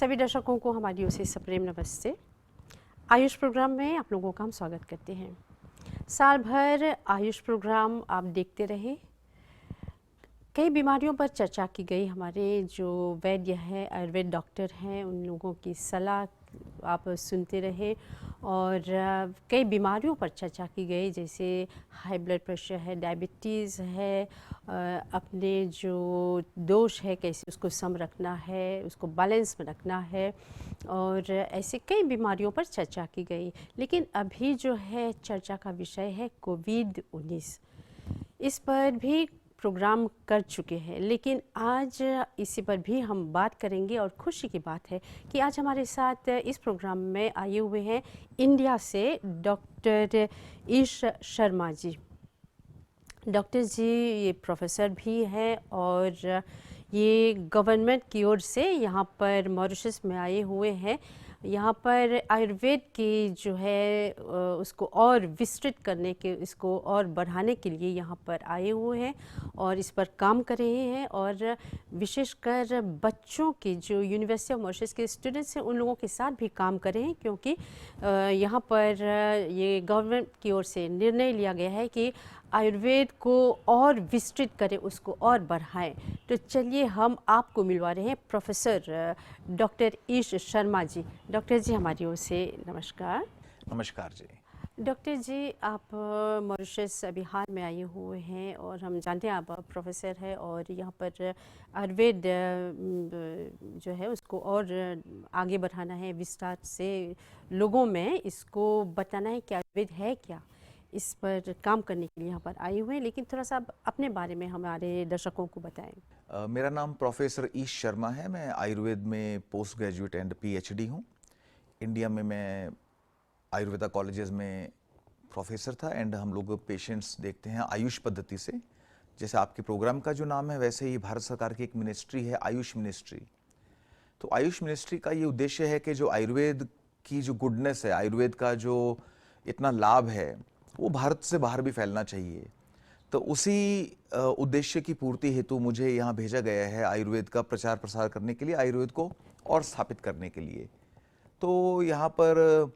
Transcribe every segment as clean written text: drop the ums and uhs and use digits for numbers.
सभी दर्शकों को हमारी ओर से सप्रेम नमस्ते। आयुष प्रोग्राम में आप लोगों का हम स्वागत करते हैं। साल भर आयुष प्रोग्राम आप देखते रहे। कई बीमारियों पर चर्चा की गई। हमारे जो वैद्य हैं, आयुर्वेद डॉक्टर हैं, उन लोगों की सलाह आप सुनते रहे और कई बीमारियों पर चर्चा की गई, जैसे हाई ब्लड प्रेशर है, डायबिटीज़ है, अपने जो दोष है कैसे उसको सम रखना है, उसको बैलेंस में रखना है, और ऐसे कई बीमारियों पर चर्चा की गई। लेकिन अभी जो है चर्चा का विषय है कोविड-19। इस पर भी प्रोग्राम कर चुके हैं, लेकिन आज इसी पर भी हम बात करेंगे। और खुशी की बात है कि आज हमारे साथ इस प्रोग्राम में आए हुए हैं इंडिया से डॉक्टर ईश शर्मा जी। डॉक्टर जी ये प्रोफेसर भी हैं और ये गवर्नमेंट की ओर से यहाँ पर मॉरिशस में आए हुए हैं। यहाँ पर आयुर्वेद की जो है उसको और विस्तृत करने के, इसको और बढ़ाने के लिए यहाँ पर आए हुए हैं और इस पर काम कर रहे हैं। और विशेषकर बच्चों के जो यूनिवर्सिटी ऑफ मॉरिशस के स्टूडेंट्स हैं उन लोगों के साथ भी काम कर रहे हैं, क्योंकि यहाँ पर ये गवर्नमेंट की ओर से निर्णय लिया गया है कि आयुर्वेद को और विस्तृत करें, उसको और बढ़ाएं। तो चलिए हम आपको मिलवा रहे हैं प्रोफेसर डॉक्टर ईश शर्मा जी। डॉक्टर जी हमारी ओर से नमस्कार। नमस्कार जी। डॉक्टर जी आप मॉरिशस अभी हाल में आए हुए हैं और हम जानते हैं आप प्रोफेसर हैं और यहाँ पर आयुर्वेद जो है उसको और आगे बढ़ाना है, विस्तार से लोगों में इसको बताना है कि आयुर्वेद है क्या। इस पर काम करने के लिए यहाँ पर आए हुए हैं, लेकिन थोड़ा सा अपने बारे में हमारे दर्शकों को बताएं। मेरा नाम प्रोफेसर ईश शर्मा है। मैं आयुर्वेद में पोस्ट ग्रेजुएट एंड पीएचडी हूँ। इंडिया में मैं आयुर्वेदा कॉलेजेस में प्रोफेसर था एंड हम लोग पेशेंट्स देखते हैं आयुष पद्धति से। जैसे आपके प्रोग्राम का जो नाम है वैसे ही भारत सरकार की एक मिनिस्ट्री है आयुष मिनिस्ट्री। तो आयुष मिनिस्ट्री का ये उद्देश्य है कि जो आयुर्वेद की जो गुडनेस है, आयुर्वेद का जो इतना लाभ है वो भारत से बाहर भी फैलना चाहिए। तो उसी उद्देश्य की पूर्ति हेतु मुझे यहाँ भेजा गया है आयुर्वेद का प्रचार प्रसार करने के लिए, आयुर्वेद को और स्थापित करने के लिए। तो यहाँ पर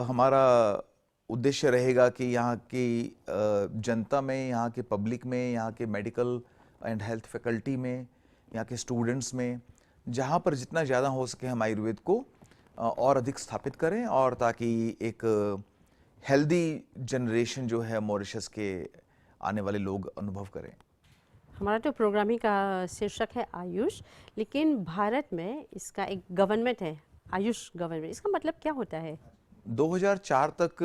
हमारा उद्देश्य रहेगा कि यहाँ की जनता में, यहाँ के पब्लिक में, यहाँ के मेडिकल एंड हेल्थ फैकल्टी में, यहाँ के स्टूडेंट्स में, जहाँ पर जितना ज़्यादा हो सके हम आयुर्वेद को और अधिक स्थापित करें, और ताकि एक हेल्दी जनरेशन जो है मॉरिशस के आने वाले लोग अनुभव करें। हमारा तो प्रोग्राम ही का शीर्षक है आयुष, लेकिन भारत में इसका एक गवर्नमेंट है आयुष गवर्नमेंट। इसका मतलब क्या होता है? 2004 तक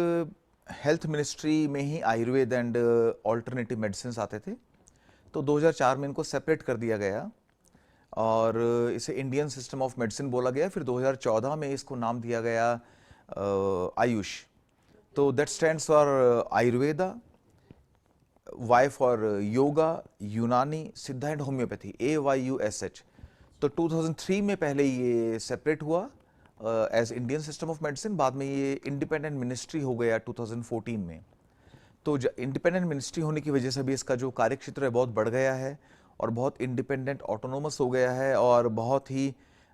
हेल्थ मिनिस्ट्री में ही आयुर्वेद एंड ऑल्टरनेटिव मेडिसिन आते थे। तो 2004 में इनको सेपरेट कर दिया गया और इसे इंडियन सिस्टम ऑफ मेडिसिन बोला गया। फिर 2014 में इसको नाम दिया गया आयुष। तो that stands for Ayurveda, Y for yoga, Unani, Siddha and homeopathy, AYUSH। तो 2003 में पहले ये सेपरेट हुआ as Indian system of medicine. बाद में ये इंडिपेंडेंट मिनिस्ट्री हो गया 2014 में। तो इंडिपेंडेंट मिनिस्ट्री होने की वजह से भी इसका जो कार्यक्षेत्र है बहुत बढ़ गया है और बहुत इंडिपेंडेंट ऑटोनोमस हो गया है और बहुत ही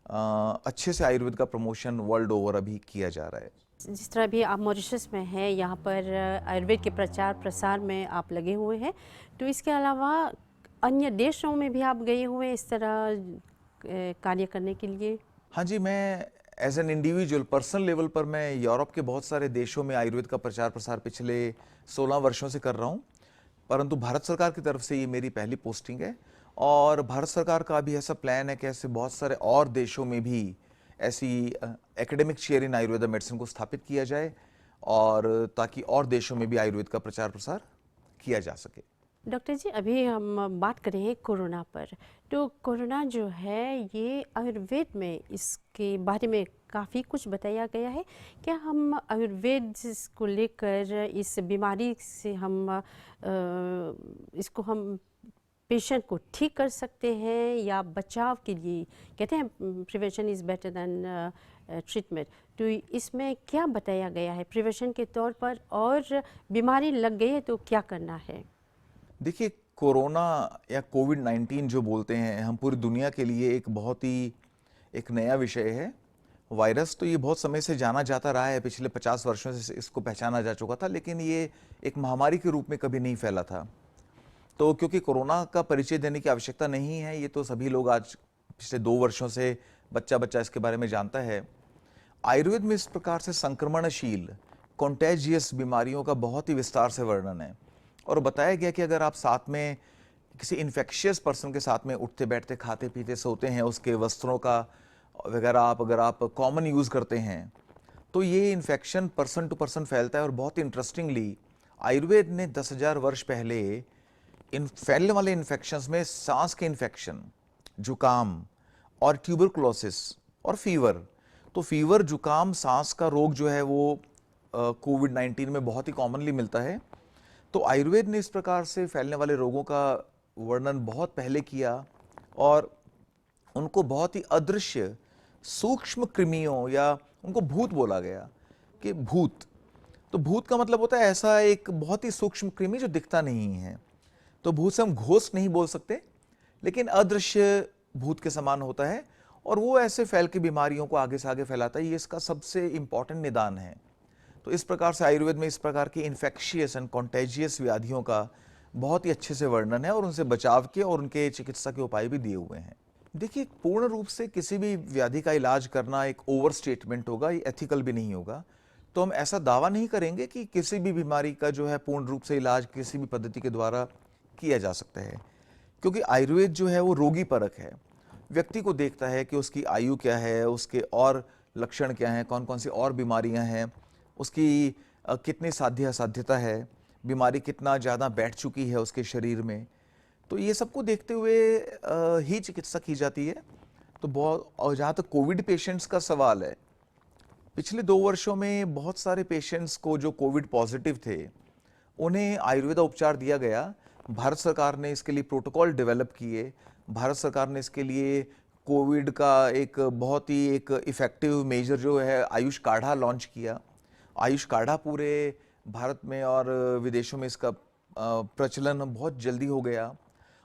अच्छे से आयुर्वेद का प्रमोशन वर्ल्ड ओवर अभी किया जा रहा है। जिस तरह भी आप मॉरिशस में हैं, यहाँ पर आयुर्वेद के प्रचार प्रसार में आप लगे हुए हैं, तो इसके अलावा अन्य देशों में भी आप गए हुए हैं इस तरह कार्य करने के लिए? हाँ जी, मैं as an individual personal level पर मैं यूरोप के बहुत सारे देशों में आयुर्वेद का प्रचार प्रसार पिछले 16 वर्षों से कर रहा हूँ। परंतु भारत सरकार की तरफ से ये मेरी पहली पोस्टिंग है और भारत सरकार का भी ऐसा प्लान है कि ऐसे बहुत सारे और देशों में भी ऐसी academic chair in Ayurveda medicine को स्थापित किया जाए और ताकि और देशों में भी आयुर्वेद का प्रचार प्रसार किया जा सके। डॉक्टर जी अभी हम बात कर रहे हैं कोरोना पर। तो कोरोना जो है ये आयुर्वेद में इसके बारे में काफ़ी कुछ बताया गया है। क्या हम आयुर्वेद को लेकर इस बीमारी से हम इसको हम पेशेंट को ठीक कर सकते हैं या बचाव के लिए? कहते हैं prevention is better than treatment. तो इसमें क्या बताया गया है प्रिवेंशन के तौर पर, और बीमारी लग गई है तो क्या करना है? देखिए, कोरोना या कोविड-19 जो बोलते हैं, हम पूरी दुनिया के लिए एक बहुत ही एक नया विषय है। वायरस तो ये बहुत समय से जाना जाता रहा है, पिछले 50 वर्षों से इसको पहचाना जा चुका था, लेकिन ये एक महामारी के रूप में कभी नहीं फैला था। तो क्योंकि कोरोना का परिचय देने की आवश्यकता नहीं है, ये तो सभी लोग आज पिछले 2 वर्षों से बच्चा बच्चा इसके बारे में जानता है। आयुर्वेद में इस प्रकार से संक्रमणशील कॉन्टेजियस बीमारियों का बहुत ही विस्तार से वर्णन है और बताया गया कि अगर आप साथ में किसी इन्फेक्शियस पर्सन के साथ में उठते बैठते खाते पीते सोते हैं, उसके वस्त्रों का वगैरह अगर आप कॉमन यूज़ करते हैं, तो ये इन्फेक्शन पर्सन टू पर्सन फैलता है। और बहुत इंटरेस्टिंगली आयुर्वेद ने 10,000 वर्ष पहले इन फैलने वाले इन्फेक्शंस में सांस के इन्फेक्शन, जुकाम और ट्यूबरकुलोसिस और फीवर, तो फीवर, जुकाम, सांस का रोग जो है वो कोविड-19 में बहुत ही कॉमनली मिलता है। तो आयुर्वेद ने इस प्रकार से फैलने वाले रोगों का वर्णन बहुत पहले किया और उनको बहुत ही अदृश्य सूक्ष्म कृमियों, या उनको भूत बोला गया कि भूत, तो भूत का मतलब होता है ऐसा एक बहुत ही सूक्ष्म कृमि जो दिखता नहीं है। तो भूत से हम घोस्ट नहीं बोल सकते, लेकिन अदृश्य भूत के समान होता है और वो ऐसे फैल के बीमारियों को आगे से आगे फैलाता है। ये इसका सबसे इंपॉर्टेंट निदान है। तो इस प्रकार से आयुर्वेद में इस प्रकार की इन्फेक्शियस एंड कॉन्टेजियस व्याधियों का बहुत ही अच्छे से वर्णन है और उनसे बचाव के और उनके चिकित्सा के उपाय भी दिए हुए हैं। देखिए, पूर्ण रूप से किसी भी व्याधि का इलाज करना एक ओवर स्टेटमेंट होगा, ये एथिकल भी नहीं होगा। तो हम ऐसा दावा नहीं करेंगे कि किसी भी बीमारी का जो है पूर्ण रूप से इलाज किसी भी पद्धति के द्वारा किया जा सकता है, क्योंकि आयुर्वेद जो है वो रोगी परक है। व्यक्ति को देखता है कि उसकी आयु क्या है, उसके और लक्षण क्या हैं, कौन कौन सी और बीमारियां हैं, उसकी कितनी साध्य असाध्यता है, बीमारी कितना ज़्यादा बैठ चुकी है उसके शरीर में। तो ये सबको देखते हुए ही चिकित्सा की जाती है। तो बहुत, और जहाँ तक कोविड पेशेंट्स का सवाल है, पिछले 2 वर्षों में बहुत सारे पेशेंट्स को जो कोविड पॉजिटिव थे उन्हें आयुर्वेदा उपचार दिया गया। भारत सरकार ने इसके लिए प्रोटोकॉल डेवलप किए। भारत सरकार ने इसके लिए कोविड का एक बहुत ही एक इफेक्टिव मेजर जो है आयुष काढ़ा लॉन्च किया। आयुष काढ़ा पूरे भारत में और विदेशों में इसका प्रचलन बहुत जल्दी हो गया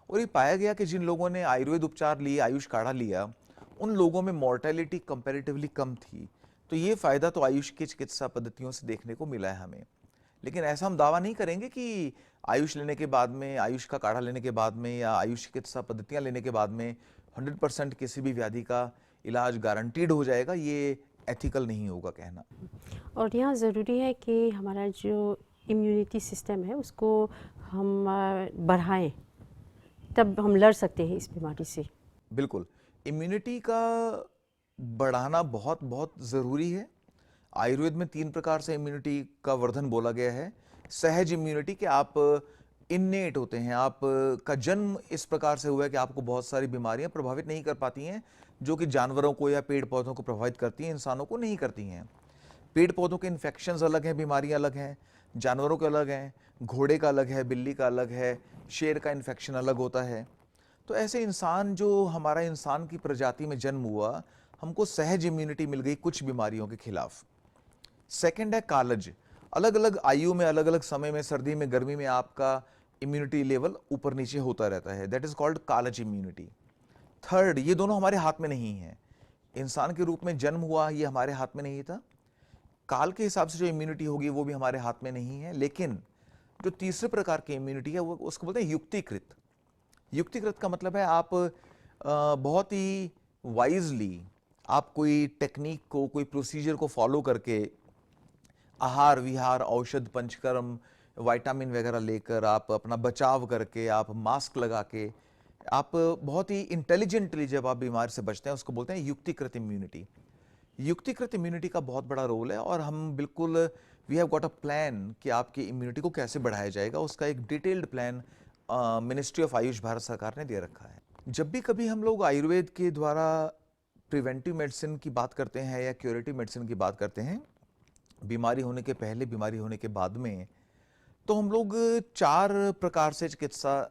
और ये पाया गया कि जिन लोगों ने आयुर्वेद उपचार लिए, आयुष काढ़ा लिया, उन लोगों में मॉर्टेलिटी कंपैरेटिवली कम थी। तो ये फ़ायदा तो आयुष की चिकित्सा पद्धतियों से देखने को मिला है हमें। लेकिन ऐसा हम दावा नहीं करेंगे कि आयुष लेने के बाद में, आयुष का काढ़ा लेने के बाद में या आयुष चिकित्सा पद्धतियाँ लेने के बाद में 100% किसी भी व्याधि का इलाज गारंटीड हो जाएगा। ये एथिकल नहीं होगा कहना। और यहाँ ज़रूरी है कि हमारा जो इम्यूनिटी सिस्टम है उसको हम बढ़ाएं, तब हम लड़ सकते हैं इस बीमारी से। बिल्कुल, इम्यूनिटी का बढ़ाना बहुत बहुत ज़रूरी है। आयुर्वेद में 3 प्रकार से इम्यूनिटी का वर्धन बोला गया है। सहज इम्यूनिटी, कि आप इन्नेट होते हैं, आप का जन्म इस प्रकार से हुआ है कि आपको बहुत सारी बीमारियां प्रभावित नहीं कर पाती हैं, जो कि जानवरों को या पेड़ पौधों को प्रभावित करती हैं, इंसानों को नहीं करती हैं। पेड़ पौधों के इन्फेक्शंस अलग हैं, बीमारियां अलग हैं, जानवरों के अलग हैं, घोड़े का अलग है, बिल्ली का अलग है, शेर का इन्फेक्शन अलग होता है। तो ऐसे इंसान, जो हमारा इंसान की प्रजाति में जन्म हुआ, हमको सहज इम्यूनिटी मिल गई कुछ बीमारियों के खिलाफ। सेकंड है कालज। अलग अलग आयु में, अलग अलग समय में, सर्दी में, गर्मी में आपका इम्यूनिटी लेवल ऊपर नीचे होता रहता है, दैट इज कॉल्ड कालज इम्यूनिटी। थर्ड, ये दोनों हमारे हाथ में नहीं है। इंसान के रूप में जन्म हुआ, ये हमारे हाथ में नहीं था। काल के हिसाब से जो इम्यूनिटी होगी वो भी हमारे हाथ में नहीं है। लेकिन जो तीसरे प्रकार की इम्यूनिटी है वो, उसको बोलते हैं युक्तिकृत। युक्तिकृत का मतलब है आप बहुत ही वाइजली आप कोई टेक्निक को, कोई प्रोसीजर को फॉलो करके, आहार विहार, औषध, पंचकर्म, विटामिन वगैरह लेकर, आप अपना बचाव करके, आप मास्क लगा के, आप बहुत ही इंटेलिजेंटली जब आप बीमार से बचते हैं, उसको बोलते हैं युक्तिकृत इम्यूनिटी। युक्तिकृत इम्यूनिटी का बहुत बड़ा रोल है और हम बिल्कुल we have got a plan कि आपकी इम्यूनिटी को कैसे बढ़ाया जाएगा। उसका एक detailed plan ministry of AYUSH Bharat सरकार ने दे रखा है। जब भी कभी हम लोग आयुर्वेद के द्वारा प्रिवेंटिव मेडिसिन की बात करते हैं या क्यूरेटिव मेडिसिन की बात करते हैं, बीमारी होने के पहले, बीमारी होने के बाद में, तो हम लोग 4 प्रकार से चिकित्सा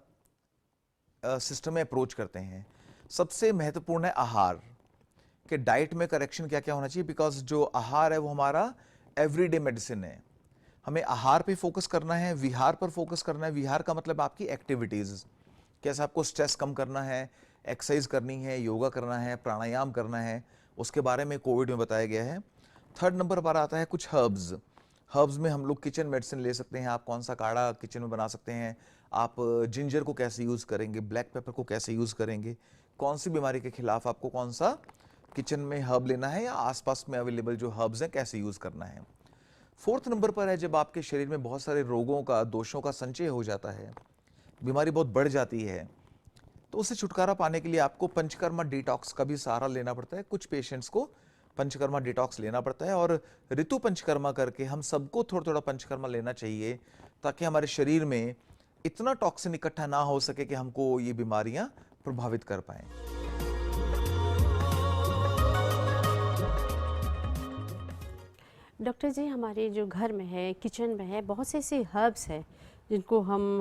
सिस्टम में अप्रोच करते हैं। सबसे महत्वपूर्ण है आहार, कि डाइट में करेक्शन क्या क्या होना चाहिए, बिकॉज जो आहार है वो हमारा एवरीडे मेडिसिन है। हमें आहार पे फोकस करना है, विहार पर फोकस करना है। विहार का मतलब आपकी एक्टिविटीज़, कैसे आपको स्ट्रेस कम करना है, एक्सरसाइज करनी है, योगा करना है, प्राणायाम करना है, उसके बारे में कोविड में बताया गया है। थर्ड नंबर पर आता है कुछ हर्ब्स। हर्ब्स में हम लोग किचन मेडिसिन ले सकते हैं। आप कौन सा काढ़ा किचन में बना सकते हैं, आप जिंजर को कैसे यूज़ करेंगे, ब्लैक पेपर को कैसे यूज़ करेंगे, कौन सी बीमारी के खिलाफ आपको कौन सा किचन में हर्ब लेना है या आसपास में अवेलेबल जो हर्ब्स हैं कैसे यूज़ करना है। फोर्थ नंबर पर है जब आपके शरीर में बहुत सारे रोगों का, दोषों का संचय हो जाता है, बीमारी बहुत बढ़ जाती है, तो उससे छुटकारा पाने के लिए आपको पंचकर्मा डिटॉक्स का भी सहारा लेना पड़ता है। कुछ पेशेंट्स को पंचकर्मा डिटॉक्स लेना पड़ता है और ऋतु पंचकर्मा करके हम सबको थोड़ा थोड़ा पंचकर्मा लेना चाहिए ताकि हमारे शरीर में इतना टॉक्सिन इकट्ठा ना हो सके कि हमको ये बीमारियां प्रभावित कर पाएं। डॉक्टर जी, हमारे जो घर में है, किचन में है, बहुत से ऐसे हर्ब्स हैं जिनको हम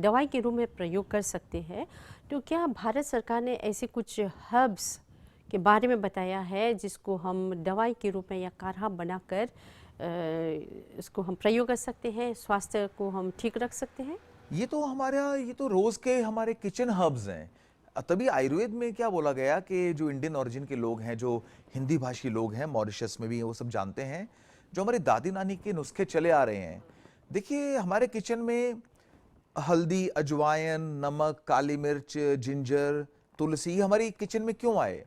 दवाई के रूप में प्रयोग कर सकते हैं। तो क्या भारत सरकार ने ऐसे कुछ हर्ब्स के बारे में बताया है जिसको हम दवाई के रूप में या काढ़ा बनाकर इसको हम प्रयोग कर सकते हैं, स्वास्थ्य को हम ठीक रख सकते हैं? ये तो रोज के हमारे किचन हर्ब्स हैं। तभी आयुर्वेद में क्या बोला गया कि जो इंडियन ओरिजिन के लोग हैं, जो हिंदी भाषी लोग हैं, मॉरिशस में भी वो सब जानते हैं, जो हमारी दादी नानी के नुस्खे चले आ रहे हैं। देखिए हमारे किचन में हल्दी, अजवाइन, नमक, काली मिर्च, जिंजर, तुलसी हमारी किचन में क्यों आए?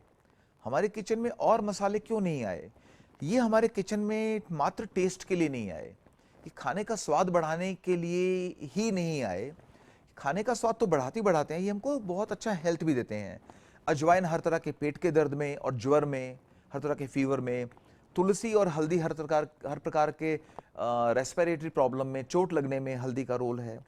हमारे किचन में और मसाले क्यों नहीं आए? ये हमारे किचन में मात्र टेस्ट के लिए नहीं आए, ये खाने का स्वाद बढ़ाने के लिए ही नहीं आए। खाने का स्वाद तो बढ़ाते हैं, ये हमको बहुत अच्छा हेल्थ भी देते हैं। अजवाइन हर तरह के पेट के दर्द में और ज्वर में, हर तरह के फीवर में। तुलसी और हल्दी हर प्रकार के रेस्पिरेटरी प्रॉब्लम में, चोट लगने में हल्दी का रोल है।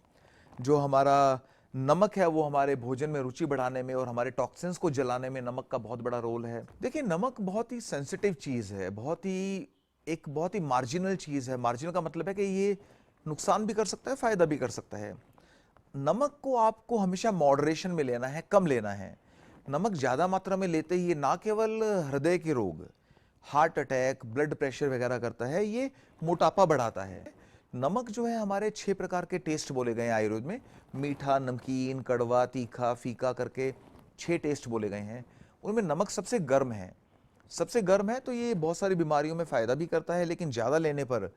जो हमारा नमक है वो हमारे भोजन में रुचि बढ़ाने में और हमारे टॉक्सिन्स को जलाने में नमक का बहुत बड़ा रोल है। देखिए नमक बहुत ही सेंसिटिव चीज़ है, बहुत ही मार्जिनल चीज़ है। मार्जिनल का मतलब है कि ये नुकसान भी कर सकता है, फायदा भी कर सकता है। नमक को आपको हमेशा मॉडरेशन में लेना है, कम लेना है। नमक ज़्यादा मात्रा में लेते ही ना केवल हृदय के रोग, हार्ट अटैक, ब्लड प्रेशर वगैरह करता है, ये मोटापा बढ़ाता है। नमक जो है हमारे 6 प्रकार के टेस्ट बोले गए हैं आयुर्वेद में। मीठा, नमकीन, कड़वा, तीखा, फीका करके 6 टेस्ट बोले गए हैं। उनमें नमक सबसे गर्म है, तो ये बहुत सारी बीमारियों में फ़ायदा भी करता है, लेकिन ज़्यादा लेने पर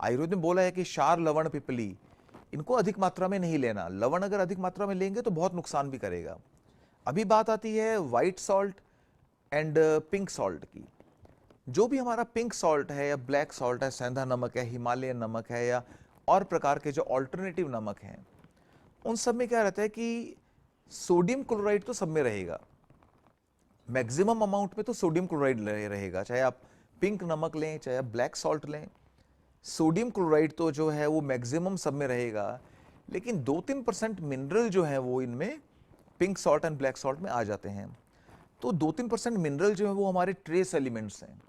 आयुर्वेद में बोला है कि क्षार, लवण, पिपली इनको अधिक मात्रा में नहीं लेना। लवण अगर अधिक मात्रा में लेंगे तो बहुत नुकसान भी करेगा। अभी बात आती है white salt and pink salt की। जो भी हमारा पिंक सॉल्ट है या ब्लैक सॉल्ट है, सेंधा नमक है, हिमालयन नमक है या और प्रकार के जो ऑल्टरनेटिव नमक हैं, उन सब में क्या रहता है कि सोडियम क्लोराइड तो सब में रहेगा। मैक्सिमम अमाउंट में तो सोडियम क्लोराइड रहेगा, चाहे आप पिंक नमक लें, चाहे आप ब्लैक सॉल्ट लें। सोडियम क्लोराइड तो जो है वो मैक्सिमम सब में रहेगा, लेकिन 2-3% मिनरल जो है वो इनमें pink salt and black salt में आ जाते हैं। तो 2-3% मिनरल जो है वो हमारे ट्रेस एलिमेंट्स हैं।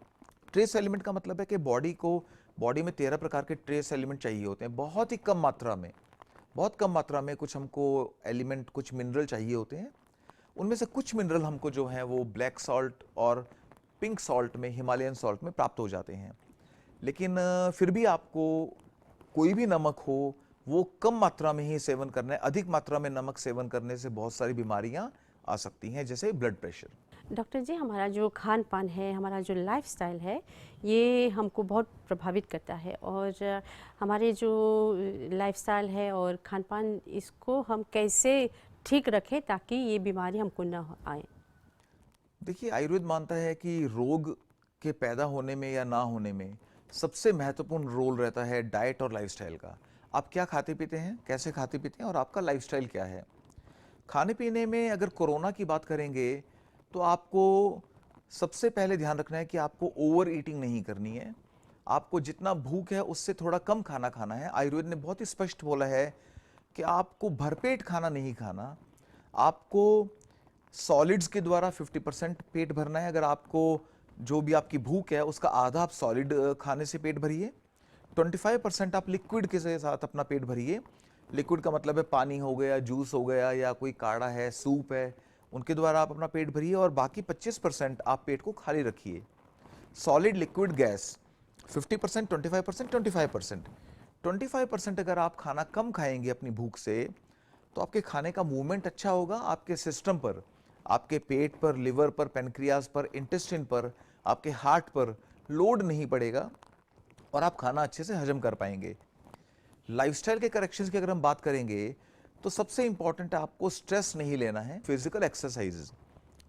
ट्रेस एलिमेंट का मतलब है कि बॉडी में 13 प्रकार के ट्रेस एलिमेंट चाहिए होते हैं, बहुत कम मात्रा में कुछ हमको एलिमेंट, कुछ मिनरल चाहिए होते हैं। उनमें से कुछ मिनरल हमको जो है वो ब्लैक सॉल्ट और पिंक सॉल्ट में, हिमालयन सॉल्ट में प्राप्त हो जाते हैं। लेकिन फिर भी आपको कोई भी नमक हो वो कम मात्रा में ही सेवन करना है। अधिक मात्रा में नमक सेवन करने से बहुत सारी बीमारियां आ सकती हैं, जैसे ब्लड प्रेशर। डॉक्टर जी, हमारा जो खान पान है, हमारा जो लाइफस्टाइल है, ये हमको बहुत प्रभावित करता है। और हमारे जो लाइफस्टाइल है और खान पान, इसको हम कैसे ठीक रखें ताकि ये बीमारी हमको ना आए? देखिए आयुर्वेद मानता है कि रोग के पैदा होने में या ना होने में सबसे महत्वपूर्ण रोल रहता है डाइट और लाइफस्टाइल का। आप क्या खाते पीते हैं, कैसे खाते पीते हैं और आपका लाइफस्टाइल क्या है। खाने पीने में अगर कोरोना की बात करेंगे तो आपको सबसे पहले ध्यान रखना है कि आपको ओवर ईटिंग नहीं करनी है। आपको जितना भूख है उससे थोड़ा कम खाना खाना है। आयुर्वेद ने बहुत ही स्पष्ट बोला है कि आपको भरपेट खाना नहीं खाना। आपको सॉलिड्स के द्वारा 50% पेट भरना है। अगर आपको जो भी आपकी भूख है उसका आधा आप सॉलिड खाने से पेट भरिए, 25% आप लिक्विड के साथ अपना पेट भरिए। लिक्विड का मतलब है पानी हो गया, जूस हो गया या कोई काढ़ा है, सूप है, उनके द्वारा आप अपना पेट भरिए और बाकी 25% आप पेट को खाली रखिए। Solid, liquid, gas 50%, 25%, 25%। 25% अगर आप खाना कम खाएंगे अपनी भूख से तो आपके खाने का मूवमेंट अच्छा होगा, आपके सिस्टम पर, आपके पेट पर, लिवर पर, पेनक्रियाज पर, इंटेस्टाइन पर, आपके हार्ट पर लोड नहीं पड़ेगा और आप खाना अच्छे से हजम कर पाएंगे। लाइफस्टाइल के करेक्शंस की अगर हम बात करेंगे तो सबसे इंपॉर्टेंट है आपको स्ट्रेस नहीं लेना है। फिजिकल एक्सरसाइजेज,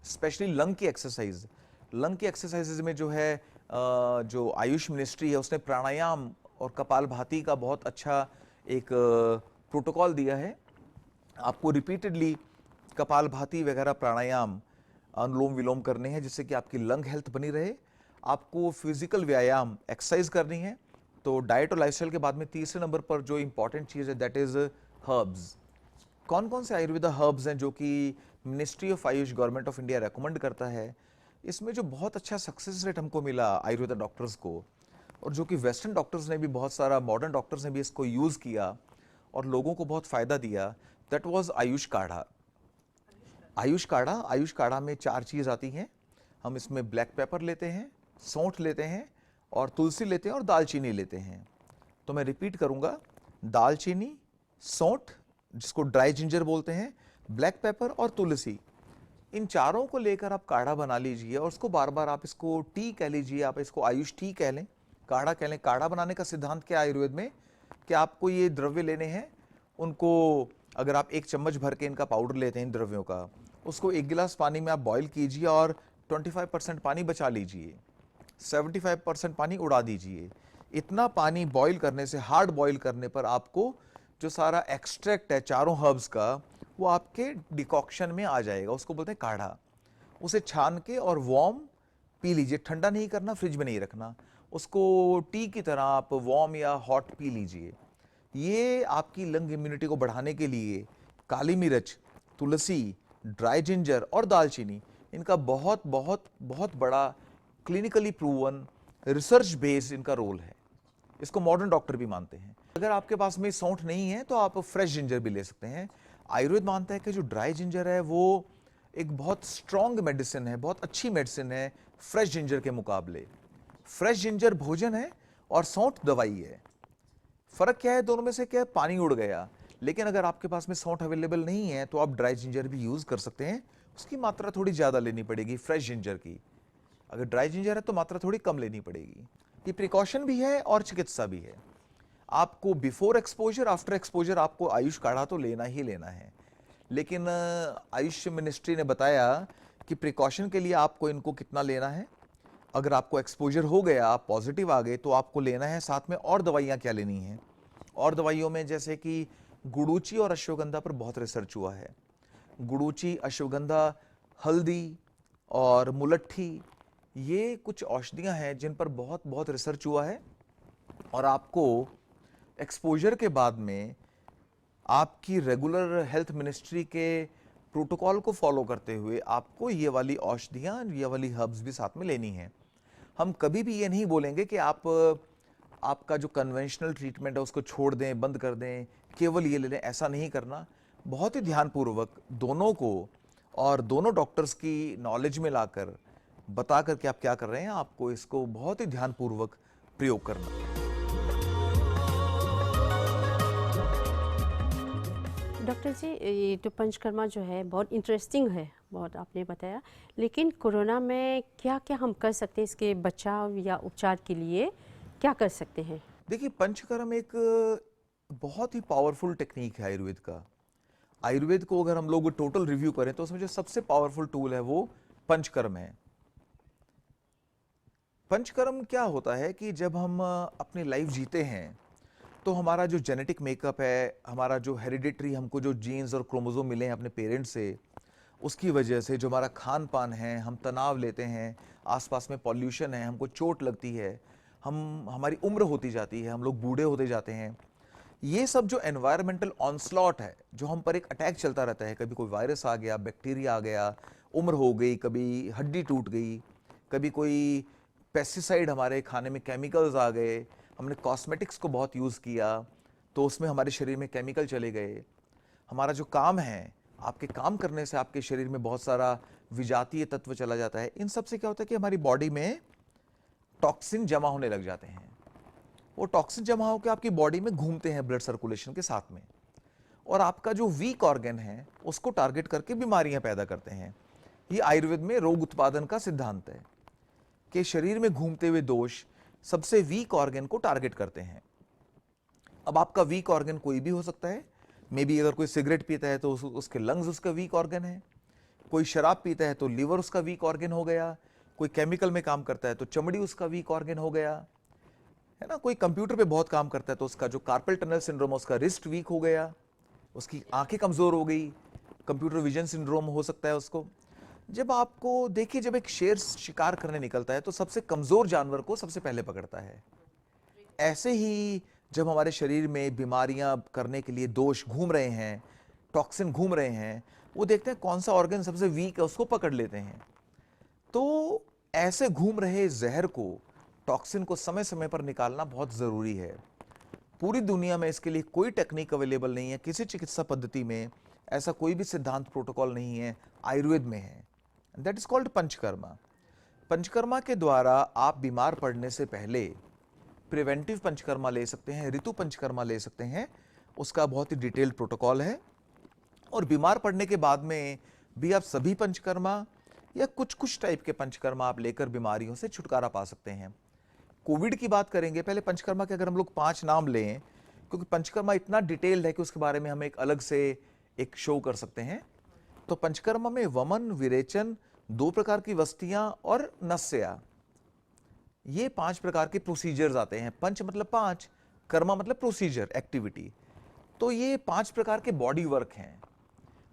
स्पेशली लंग की एक्सरसाइज, लंग की एक्सरसाइजेज में जो है जो आयुष मिनिस्ट्री है उसने प्राणायाम और कपालभाति का बहुत अच्छा एक प्रोटोकॉल दिया है। आपको रिपीटेडली कपालभाति वगैरह प्राणायाम, अनुलोम विलोम करने हैं जिससे कि आपकी लंग हेल्थ बनी रहे। आपको फिजिकल व्यायाम, एक्सरसाइज करनी है। तो डाइट और लाइफस्टाइल के बाद में तीसरे नंबर पर जो इंपॉर्टेंट चीज़ है दैट इज़ हर्ब्स। कौन कौन से आयुर्वेदा हर्ब्स हैं जो कि ministry of Ayush, government of India recommend करता है। इसमें जो बहुत अच्छा सक्सेस रेट हमको मिला आयुर्वेदा डॉक्टर्स को, और जो कि वेस्टर्न डॉक्टर्स ने भी, बहुत सारा मॉडर्न डॉक्टर्स ने भी इसको यूज़ किया और लोगों को बहुत फ़ायदा दिया, दैट वाज आयुष काढ़ा। आयुष काढ़ा में 4 चीज़ आती हैं। हम इसमें ब्लैक पेपर लेते हैं, सौंठ लेते हैं और तुलसी लेते हैं और दालचीनी लेते हैं। तो मैं रिपीट करूंगा, दालचीनी, सौंठ जिसको ड्राई जिंजर बोलते हैं, ब्लैक पेपर और तुलसी, इन चारों को लेकर आप काढ़ा बना लीजिए और उसको बार बार आप इसको टी कह लीजिए, आप इसको आयुष टी कह लें, काढ़ा कह लें। काढ़ा बनाने का सिद्धांत क्या है आयुर्वेद में कि आपको ये द्रव्य लेने हैं, उनको अगर आप 1 चम्मच भर के इनका पाउडर लेते हैं इन द्रव्यों का, उसको 1 गिलास पानी में आप बॉईल कीजिए और 25% पानी बचा लीजिए, 75% पानी उड़ा दीजिए। इतना पानी बॉईल करने से, हार्ड बॉईल करने पर आपको जो सारा एक्सट्रैक्ट है चारों हर्ब्स का वो आपके डिकॉक्शन में आ जाएगा, उसको बोलते हैं काढ़ा। उसे छान के और वार्म पी लीजिए, ठंडा नहीं करना, फ्रिज में नहीं रखना, उसको टी की तरह आप वार्म या हॉट पी लीजिए। ये आपकी लंग इम्यूनिटी को बढ़ाने के लिए काली मिर्च, तुलसी, ड्राई जिंजर और दालचीनी, इनका बहुत बहुत बहुत बड़ा क्लिनिकली प्रूवन, रिसर्च बेस्ड इनका रोल है। इसको मॉडर्न डॉक्टर भी मानते हैं। अगर आपके पास में सौंठ नहीं है तो आप फ्रेश जिंजर भी ले सकते हैं। आयुर्वेद मानता है कि जो ड्राई जिंजर है वो एक बहुत स्ट्रॉन्ग मेडिसिन है, बहुत अच्छी मेडिसिन है फ्रेश जिंजर के मुकाबले। फ्रेश जिंजर भोजन है और सौंठ दवाई है। फर्क क्या है दोनों में से? क्या है? पानी उड़ गया। लेकिन अगर आपके पास में सौंठ अवेलेबल नहीं है तो आप ड्राई जिंजर भी यूज कर सकते हैं। उसकी मात्रा थोड़ी ज्यादा लेनी पड़ेगी फ्रेश जिंजर की। अगर ड्राई जिंजर है तो मात्रा थोड़ी कम लेनी पड़ेगी। ये प्रिकॉशन भी है और चिकित्सा भी है। आपको बिफोर एक्सपोजर, आफ्टर एक्सपोजर आपको आयुष काढ़ा तो लेना ही लेना है। लेकिन आयुष मिनिस्ट्री ने बताया कि प्रिकॉशन के लिए आपको इनको कितना लेना है। अगर आपको एक्सपोजर हो गया, आप पॉजिटिव आ गए, तो आपको लेना है। साथ में और दवाइयाँ क्या लेनी हैं? और दवाइयों में जैसे कि गुड़ूची और अश्वगंधा पर बहुत रिसर्च हुआ है। गुड़ूची, अश्वगंधा, हल्दी और मुलट्ठी, ये कुछ औषधियाँ हैं जिन पर बहुत बहुत रिसर्च हुआ है। और आपको एक्सपोजर के बाद में आपकी रेगुलर हेल्थ मिनिस्ट्री के प्रोटोकॉल को फॉलो करते हुए आपको ये वाली औषधियाँ, ये वाली हर्ब्स भी साथ में लेनी है। हम कभी भी ये नहीं बोलेंगे कि आपका जो कन्वेंशनल ट्रीटमेंट है उसको छोड़ दें, बंद कर दें, केवल ये ले लें, ऐसा नहीं करना। बहुत ही ध्यानपूर्वक दोनों को और दोनों डॉक्टर्स की नॉलेज में लाकर बता करके आप क्या कर रहे हैं, आपको इसको बहुत ही ध्यानपूर्वक प्रयोग करना। डॉक्टर जी, ये तो पंचकर्मा जो है बहुत इंटरेस्टिंग है, बहुत आपने बताया। लेकिन कोरोना में क्या क्या हम कर सकते हैं, इसके बचाव या उपचार के लिए क्या कर सकते हैं? देखिए, पंचकर्म एक बहुत ही पावरफुल टेक्निक है आयुर्वेद का। आयुर्वेद को अगर हम लोग टोटल रिव्यू करें तो उसमें जो सबसे पावरफुल टूल है वो पंचकर्म है। पंचकर्म क्या होता है कि जब हम अपनी लाइफ जीते हैं तो हमारा जो जेनेटिक मेकअप है, हमारा जो हेरिडिटरी, हमको जो जीन्स और क्रोमोसोम मिले हैं अपने पेरेंट्स से, उसकी वजह से जो हमारा खान पान है, हम तनाव लेते हैं, आसपास में पॉल्यूशन है, हमको चोट लगती है, हमारी उम्र होती जाती है, हम लोग बूढ़े होते जाते हैं। ये सब जो एनवायरमेंटल ऑनस्लॉट है, जो हम पर एक अटैक चलता रहता है, कभी कोई वायरस आ गया, बैक्टीरिया आ गया, उम्र हो गई, कभी हड्डी टूट गई, कभी कोई पेस्टिसाइड हमारे खाने में, केमिकल्स आ गए, हमने कॉस्मेटिक्स को बहुत यूज़ किया तो उसमें हमारे शरीर में केमिकल चले गए। हमारा जो काम है, आपके काम करने से आपके शरीर में बहुत सारा विजातीय तत्व चला जाता है। इन सब से क्या होता है कि हमारी बॉडी में टॉक्सिन जमा होने लग जाते हैं। वो टॉक्सिन जमा होकर आपकी बॉडी में घूमते हैं ब्लड सर्कुलेशन के साथ में, और आपका जो वीक ऑर्गन है उसको टारगेट करके बीमारियां पैदा करते हैं। ये आयुर्वेद में रोग उत्पादन का सिद्धांत है कि शरीर में घूमते हुए दोष सबसे वीक ऑर्गन को टारगेट करते हैं। अब आपका वीक ऑर्गन कोई भी हो सकता है, मे बी अगर कोई सिगरेट पीता है तो उसके लंग्स उसका वीक ऑर्गन है, कोई शराब पीता है तो लीवर उसका वीक ऑर्गन हो गया, कोई केमिकल में काम करता है तो चमड़ी उसका वीक ऑर्गन हो गया, है ना, कोई कंप्यूटर पे बहुत काम करता है तो उसका जो कार्पल टनल सिंड्रोम, उसका रिस्ट वीक हो गया, उसकी आंखें कमजोर हो गई, कंप्यूटर विजन सिंड्रोम हो सकता है उसको। जब आपको देखिए, जब एक शेर शिकार करने निकलता है तो सबसे कमजोर जानवर को सबसे पहले पकड़ता है। ऐसे ही जब हमारे शरीर में बीमारियां करने के लिए दोष घूम रहे हैं, टॉक्सिन घूम रहे हैं, वो देखते हैं कौन सा ऑर्गन सबसे वीक है, उसको पकड़ लेते हैं। तो ऐसे घूम रहे जहर को, टॉक्सिन को समय समय पर निकालना बहुत जरूरी है। पूरी दुनिया में इसके लिए कोई टेक्निक अवेलेबल नहीं है, किसी चिकित्सा पद्धति में ऐसा कोई भी सिद्धांत प्रोटोकॉल नहीं है, आयुर्वेद में है। That is called panchakarma. Panchakarma के द्वारा आप बीमार पड़ने से पहले प्रिवेंटिव पंचकर्मा ले सकते हैं, ऋतु पंचकर्मा ले सकते हैं, उसका बहुत ही डिटेल्ड प्रोटोकॉल है। और बीमार पड़ने के बाद में भी आप सभी पंचकर्मा या कुछ कुछ टाइप के पंचकर्मा आप लेकर बीमारियों से छुटकारा पा सकते हैं। कोविड की बात करेंगे, पहले पंचकर्मा के अगर हम लोग 5 नाम लें, क्योंकि पंचकर्मा इतना डिटेल्ड है कि उसके बारे में हम एक अलग से एक शो कर सकते हैं। तो पंचकर्मा में वमन, विरेचन, 2 प्रकार की वस्तियां और नस्या, ये 5 प्रकार के प्रोसीजर्स आते हैं। पंच मतलब 5, कर्मा मतलब प्रोसीजर, एक्टिविटी। तो ये 5 प्रकार के बॉडी वर्क हैं।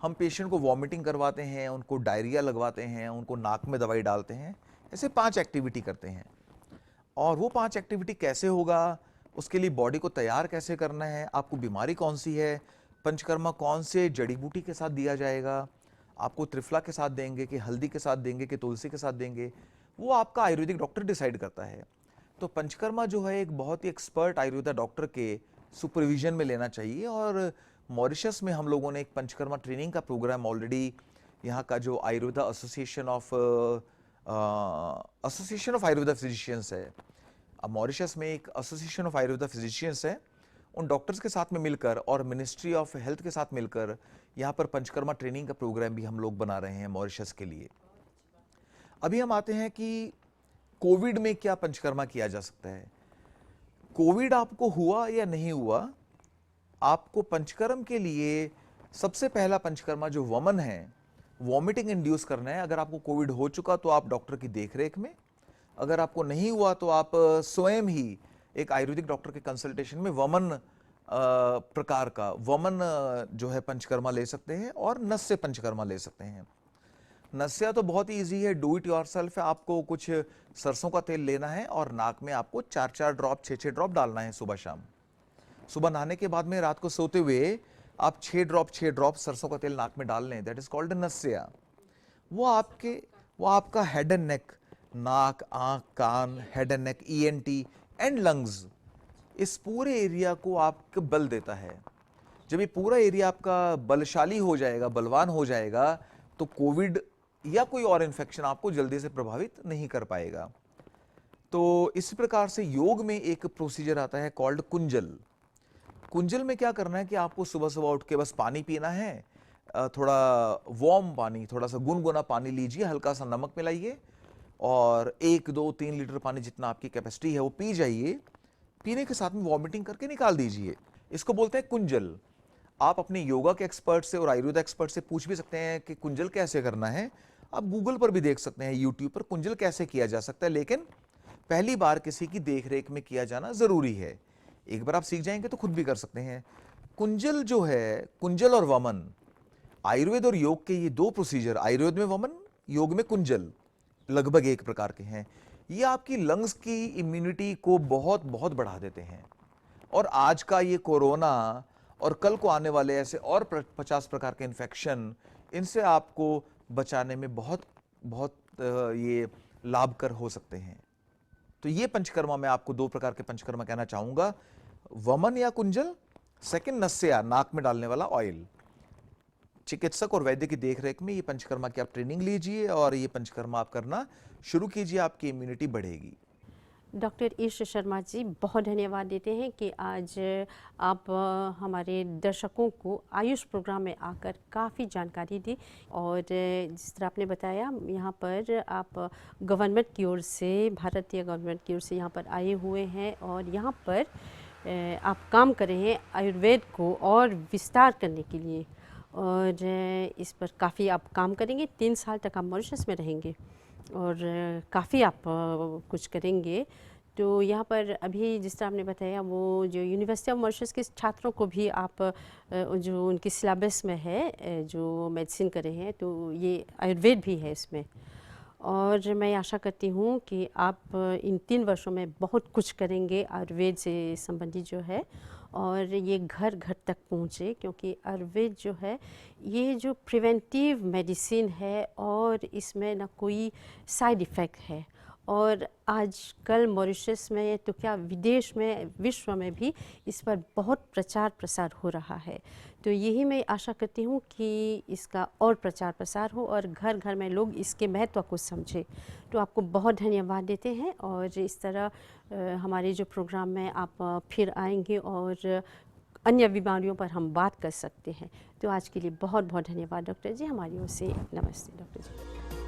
हम पेशेंट को वॉमिटिंग करवाते हैं, उनको डायरिया लगवाते हैं, उनको नाक में दवाई डालते हैं, ऐसे 5 एक्टिविटी करते हैं। और वो 5 एक्टिविटी कैसे होगा, उसके लिए बॉडी को तैयार कैसे करना है, आपको बीमारी कौन सी है, पंचकर्मा कौन से जड़ी बूटी के साथ दिया जाएगा, आपको त्रिफला के साथ देंगे कि हल्दी के साथ देंगे कि तुलसी के साथ देंगे, वो आपका आयुर्वेदिक डॉक्टर डिसाइड करता है। तो पंचकर्मा जो है एक बहुत ही एक्सपर्ट आयुर्वेदा डॉक्टर के सुपरविजन में लेना चाहिए। और मॉरिशस में हम लोगों ने एक पंचकर्मा ट्रेनिंग का प्रोग्राम ऑलरेडी, यहाँ का जो Ayurveda association of Ayurveda physicians है, अब मॉरिशस में एक एसोसिएशन ऑफ आयुर्वेदा फिजिशियंस है, उन डॉक्टर्स के साथ में मिलकर और मिनिस्ट्री ऑफ हेल्थ के साथ मिलकर यहाँ पर पंचकर्मा ट्रेनिंग का प्रोग्राम भी हम लोग बना रहे हैं मॉरिशस के लिए। अभी हम आते हैं कि कोविड में क्या पंचकर्मा किया जा सकता है। कोविड आपको हुआ या नहीं हुआ, आपको पंचकर्म के लिए सबसे पहला पंचकर्मा जो वमन है, वॉमिटिंग इंड्यूस करना है। अगर आपको कोविड हो चुका तो आप डॉक्टर की देखरेख में, अगर आपको नहीं हुआ तो आप स्वयं ही एक आयुर्वेदिक डॉक्टर के कंसल्टेशन में वमन प्रकार का वमन जो है पंचकर्मा ले सकते हैं और नस्य पंचकर्मा ले सकते हैं। नस्या तो बहुत ही ईजी है, डू इट योरसेल्फ है। आपको कुछ सरसों का तेल लेना है और नाक में आपको 4-4 ड्रॉप 6-6 ड्रॉप डालना है सुबह शाम। सुबह नहाने के बाद में रात को सोते हुए आप 6 ड्रॉप सरसों का तेल नाक में डाल लें, दैट इज कॉल्ड नस्या। वो आपका हेड एंड नेक, नाक, आंख, कान, head and neck, ENT and lungs, इस पूरे एरिया को आपको बल देता है। जब ये पूरा एरिया आपका बलशाली हो जाएगा, बलवान हो जाएगा, तो कोविड या कोई और इन्फेक्शन आपको जल्दी से प्रभावित नहीं कर पाएगा। तो इस प्रकार से योग में एक प्रोसीजर आता है कॉल्ड कुंजल। कुंजल में क्या करना है कि आपको सुबह सुबह उठ के बस पानी पीना है, थोड़ा वार्म पानी, थोड़ा सा गुनगुना पानी लीजिए, हल्का सा नमक मिलाइए और 1, 2, 3 लीटर पानी जितना आपकी कैपेसिटी है वो पी जाइए। पीने के साथ में वॉमिटिंग करके निकाल दीजिए। इसको बोलते हैं कुंजल। आप अपने योगा के एक्सपर्ट से और आयुर्वेदा एक्सपर्ट से पूछ भी सकते हैं कि कुंजल कैसे करना है। आप गूगल पर भी देख सकते हैं, यूट्यूब पर कुंजल कैसे किया जा सकता है, लेकिन पहली बार किसी की देखरेख में किया जाना जरूरी है। एक बार आप सीख जाएंगे तो खुद भी कर सकते हैं। कुंजल जो है, कुंजल और वमन, आयुर्वेद और योग के ये 2 प्रोसीजर, आयुर्वेद में वमन, योग में कुंजल, लगभग एक प्रकार के हैं। ये आपकी लंग्स की इम्यूनिटी को बहुत बहुत बढ़ा देते हैं। और आज का ये कोरोना और कल को आने वाले ऐसे और 50 प्रकार के इन्फेक्शन, इनसे आपको बचाने में बहुत बहुत ये लाभकर हो सकते हैं। तो ये पंचकर्मा मैं आपको 2 प्रकार के पंचकर्मा कहना चाहूंगा, वमन या कुंजल, सेकंड नस्या, नाक में डालने वाला ऑयल। चिकित्सक और वैद्य की देखरेख में ये पंचकर्मा की आप ट्रेनिंग लीजिए और ये पंचकर्मा आप करना शुरू कीजिए, आपकी इम्यूनिटी बढ़ेगी। डॉक्टर ईश शर्मा जी, बहुत धन्यवाद देते हैं कि आज आप हमारे दर्शकों को आयुष प्रोग्राम में आकर काफ़ी जानकारी दी। और जिस तरह आपने बताया, यहाँ पर आप गवर्नमेंट की ओर से, भारतीय गवर्नमेंट की ओर से यहाँ पर आए हुए हैं और यहाँ पर आप काम कर रहे हैं आयुर्वेद को और विस्तार करने के लिए। और इस पर काफ़ी आप काम करेंगे। 3 साल तक आप मॉरिशस में रहेंगे और काफ़ी आप कुछ करेंगे। तो यहाँ पर अभी जिस तरह आपने बताया, वो जो यूनिवर्सिटी ऑफ मॉरिशस के छात्रों को भी आप जो उनके सिलेबस में है जो मेडिसिन कर रहे हैं, तो ये आयुर्वेद भी है इसमें। और मैं आशा करती हूँ कि आप इन 3 वर्षों में बहुत कुछ करेंगे आयुर्वेद से संबंधित जो है, और ये घर घर तक पहुँचे, क्योंकि आयुर्वेद जो है ये जो प्रिवेंटिव मेडिसिन है और इसमें ना कोई साइड इफ़ेक्ट है। और आजकल मॉरिशस में तो क्या, विदेश में, विश्व में भी इस पर बहुत प्रचार प्रसार हो रहा है। तो यही मैं आशा करती हूँ कि इसका और प्रचार प्रसार हो और घर घर में लोग इसके महत्व को समझें। तो आपको बहुत धन्यवाद देते हैं, और इस तरह हमारे जो प्रोग्राम में आप फिर आएंगे और अन्य बीमारियों पर हम बात कर सकते हैं। तो आज के लिए बहुत बहुत धन्यवाद डॉक्टर जी, हमारी ओर से नमस्ते डॉक्टर जी।